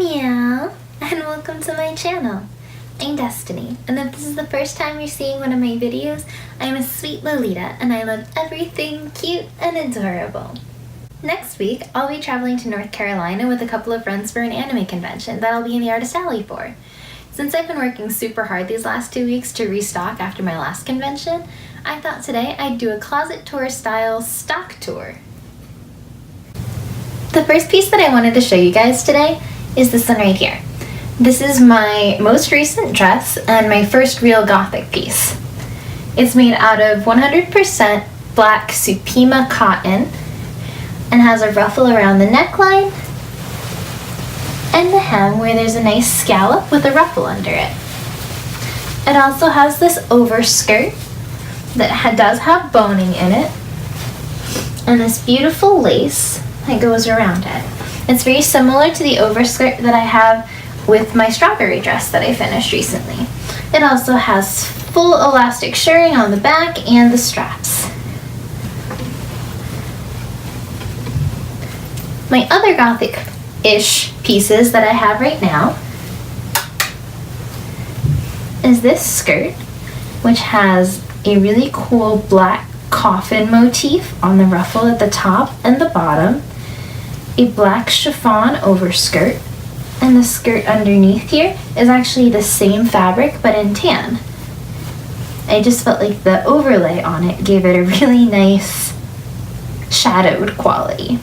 Meow, and welcome to my channel. I'm Destiny, and if this is the first time you're seeing one of my videos, I'm a sweet Lolita, and I love everything cute and adorable. Next week, I'll be traveling to North Carolina with a couple of friends for an anime convention that I'll be in the Artist Alley for. Since I've been working super hard these last 2 weeks to restock after my last convention, I thought today I'd do a closet tour style stock tour. The first piece that I wanted to show you guys today is this one right here. This is my most recent dress and my first real gothic piece. It's made out of 100% black Supima cotton and has a ruffle around the neckline and the hem where there's a nice scallop with a ruffle under it. It also has this overskirt that does have boning in it and this beautiful lace that goes around it. It's very similar to the overskirt that I have with my strawberry dress that I finished recently. It also has full elastic shirring on the back and the straps. My other gothic-ish pieces that I have right now is this skirt, which has a really cool black coffin motif on the ruffle at the top and the bottom, a black chiffon overskirt, and the skirt underneath here is actually the same fabric but in tan. I just felt like the overlay on it gave it a really nice shadowed quality.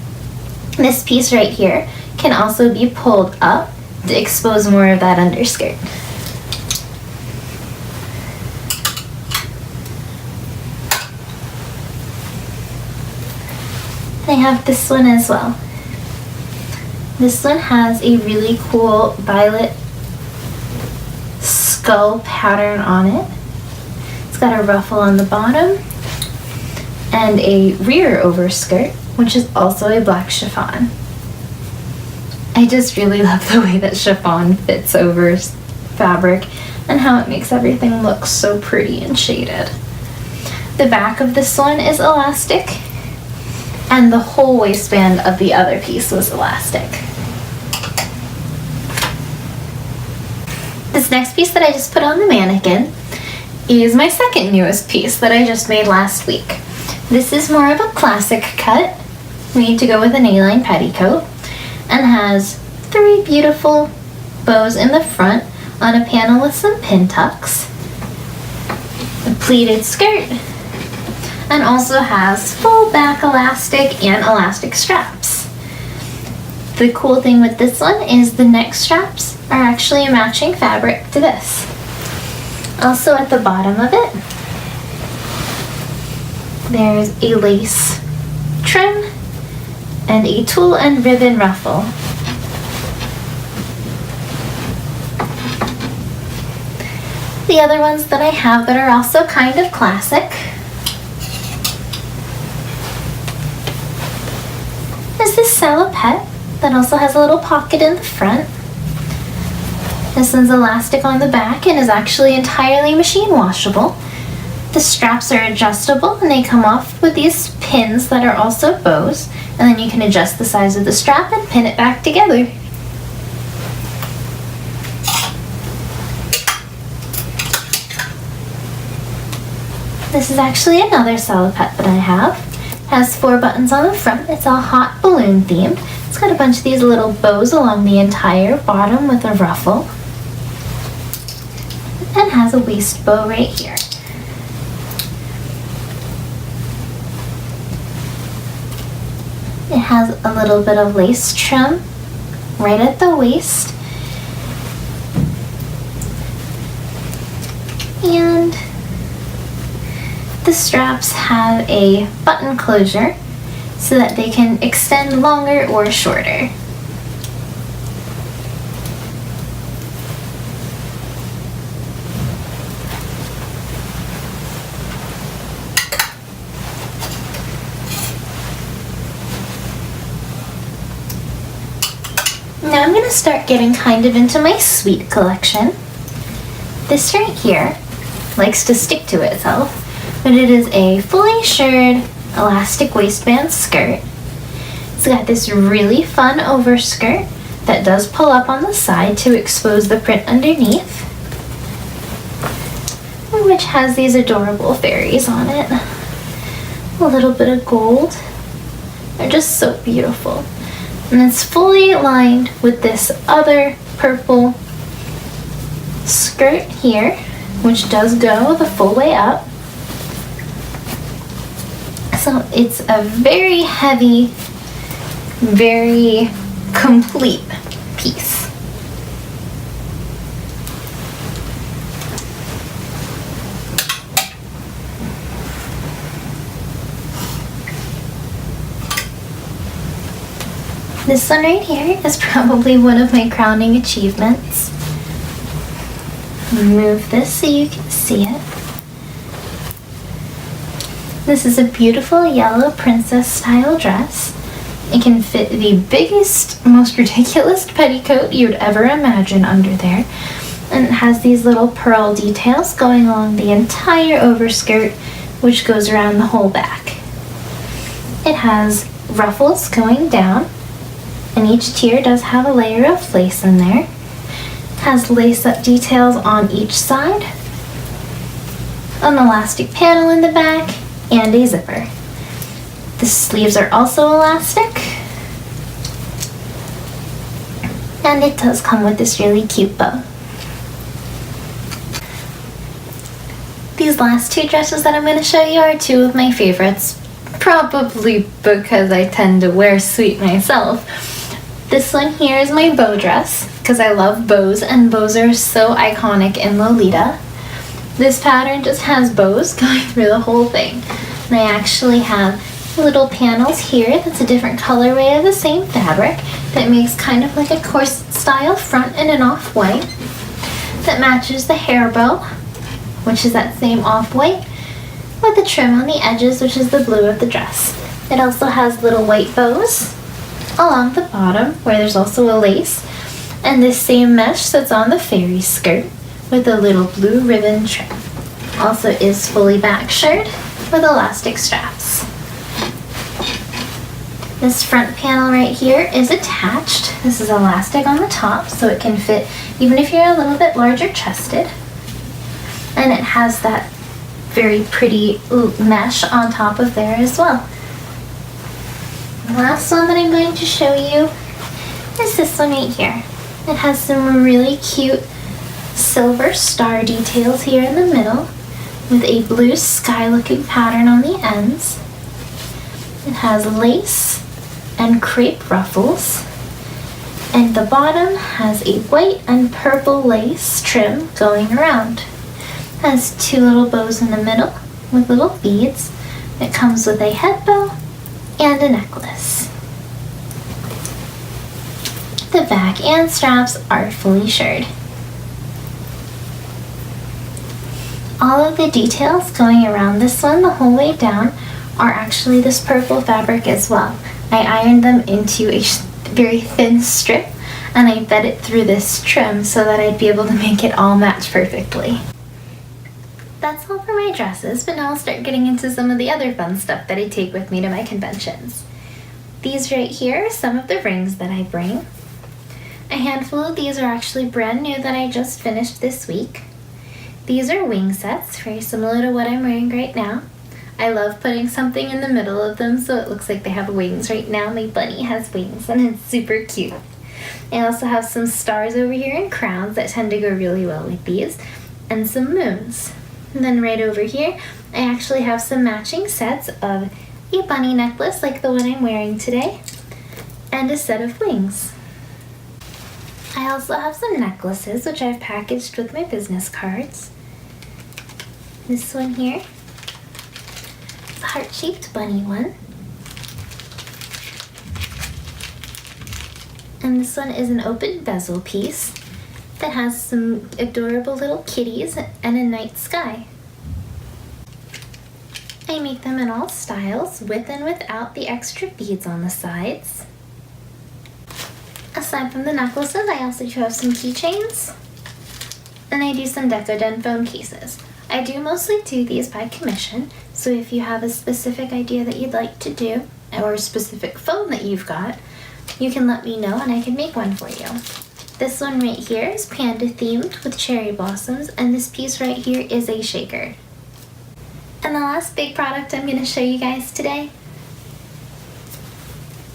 This piece right here can also be pulled up to expose more of that underskirt. I have this one as well. This one has a really cool violet skull pattern on it. It's got a ruffle on the bottom and a rear overskirt, which is also a black chiffon. I just really love the way that chiffon fits over fabric and how it makes everything look so pretty and shaded. The back of this one is elastic, and the whole waistband of the other piece was elastic. This next piece that I just put on the mannequin is my second newest piece that I just made last week. This is more of a classic cut, made to go with an A-line petticoat, and has 3 beautiful bows in the front on a panel with some pin tucks, a pleated skirt, and also has full back elastic and elastic straps. The cool thing with this one is the neck straps are actually a matching fabric to this. Also at the bottom of it, there's a lace trim and a tulle and ribbon ruffle. The other ones that I have that are also kind of classic is this salopette that also has a little pocket in the front. This one's elastic on the back and is actually entirely machine washable. The straps are adjustable and they come off with these pins that are also bows, and then you can adjust the size of the strap and pin it back together. This is actually another salopette that I have. It has 4 buttons on the front. It's all hot balloon themed. It's got a bunch of these little bows along the entire bottom with a ruffle, and has a waist bow right here. It has a little bit of lace trim right at the waist, and the straps have a button closure so that they can extend longer or shorter. Now I'm going to start getting kind of into my sweet collection. This right here likes to stick to itself, but it is a fully shirred elastic waistband skirt. It's got this really fun overskirt that that does pull up on the side to expose the print underneath, which has these adorable fairies on it. A little bit of gold. They're just so beautiful. And it's fully lined with this other purple skirt here, which does go the full way up. So it's a very heavy, very complete piece. This one right here is probably one of my crowning achievements. Move this so you can see it. This is a beautiful yellow princess style dress. It can fit the biggest, most ridiculous petticoat you'd ever imagine under there. And it has these little pearl details going along the entire overskirt, which goes around the whole back. It has ruffles going down, and each tier does have a layer of lace in there. It has lace-up details on each side, an elastic panel in the back, and a zipper. The sleeves are also elastic, and it does come with this really cute bow. These last two dresses that I'm going to show you are two of my favorites, probably because I tend to wear sweet myself. This one here is my bow dress, because I love bows, and bows are so iconic in Lolita. This pattern just has bows going through the whole thing. And I actually have little panels here that's a different colorway of the same fabric that makes kind of like a corset style front and an off-white that matches the hair bow, which is that same off-white, with the trim on the edges, which is the blue of the dress. It also has little white bows along the bottom where there's also a lace, and this same mesh that's on the fairy skirt with a little blue ribbon trim. Also is fully back shirred with elastic straps. This front panel right here is attached. This is elastic on the top, so it can fit even if you're a little bit larger chested. And it has that very pretty mesh on top of there as well. The last one that I'm going to show you is this one right here. It has some really cute silver star details here in the middle with a blue sky looking pattern on the ends. It has lace and crepe ruffles, and the bottom has a white and purple lace trim going around. It has two little bows in the middle with little beads. It comes with a head bow and a necklace. The back and straps are fully shirred. All of the details going around this one the whole way down are actually this purple fabric as well. I ironed them into a very thin strip, and I fed it through this trim so that I'd be able to make it all match perfectly. That's all for my dresses, but now I'll start getting into some of the other fun stuff that I take with me to my conventions. These right here are some of the rings that I bring. A handful of these are actually brand new that I just finished this week. These are wing sets, very similar to what I'm wearing right now. I love putting something in the middle of them so it looks like they have wings. Right now my bunny has wings and it's super cute. I also have some stars over here and crowns that tend to go really well with these, and some moons. And then right over here, I actually have some matching sets of a bunny necklace like the one I'm wearing today, and a set of wings. I also have some necklaces which I've packaged with my business cards. This one here, the heart-shaped bunny one. And this one is an open bezel piece that has some adorable little kitties and a night sky. I make them in all styles, with and without the extra beads on the sides. Aside from the necklaces, I also do have some keychains, and I do some decoden phone cases. I do mostly do these by commission, so if you have a specific idea that you'd like to do, or a specific phone that you've got, you can let me know and I can make one for you. This one right here is panda themed with cherry blossoms, and this piece right here is a shaker. And the last big product I'm going to show you guys today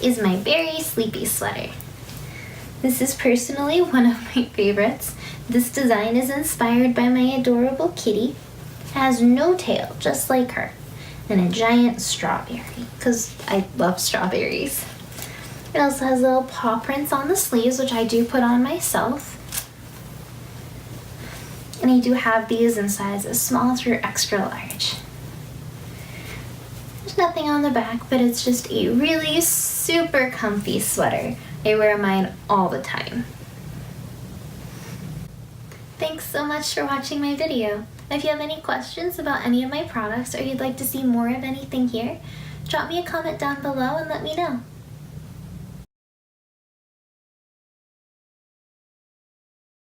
is my Berry Sleepy sweater. This is personally one of my favorites. This design is inspired by my adorable kitty. It has no tail, just like her, and a giant strawberry, because I love strawberries. It also has little paw prints on the sleeves, which I do put on myself. And I do have these in sizes small through extra large. There's nothing on the back, but it's just a really super comfy sweater. I wear mine all the time. Thanks so much for watching my video. If you have any questions about any of my products or you'd like to see more of anything here, drop me a comment down below and let me know.